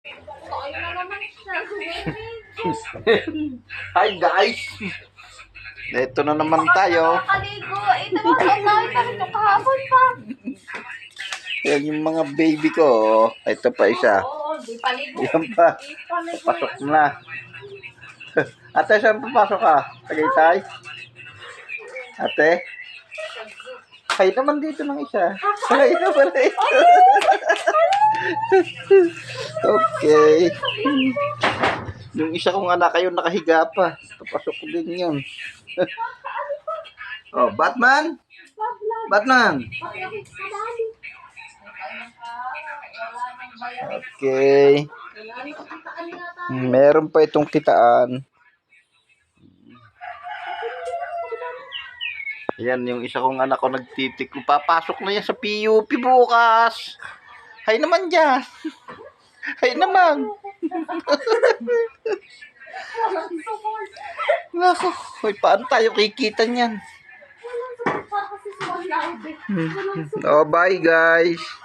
Tayo na naman siya. Hi guys! Ito na naman tayo. Nakakaligo. Ito mo, tayo na kahapon pa. Yan yung mga baby ko. Ito pa isa. Oo, di paligo. Yan pa. Pasok na. Ate, saan papasok ka? Tagaytay? Ate? Kayo naman dito ng isa. Kayo naman dito. Okay. Yung isa kong anak kayo nakahiga pa. Papasok ko din yun. Oh, Batman? Batman? Okay. Meron pa itong kitaan. Ayan, yung isa kong anak ko nagtitik. Papasok na yan sa PUP bukas. Hay naman dyan. Hay naman. Nako, hoy, paano tayo kikita niyan? Oh, bye guys.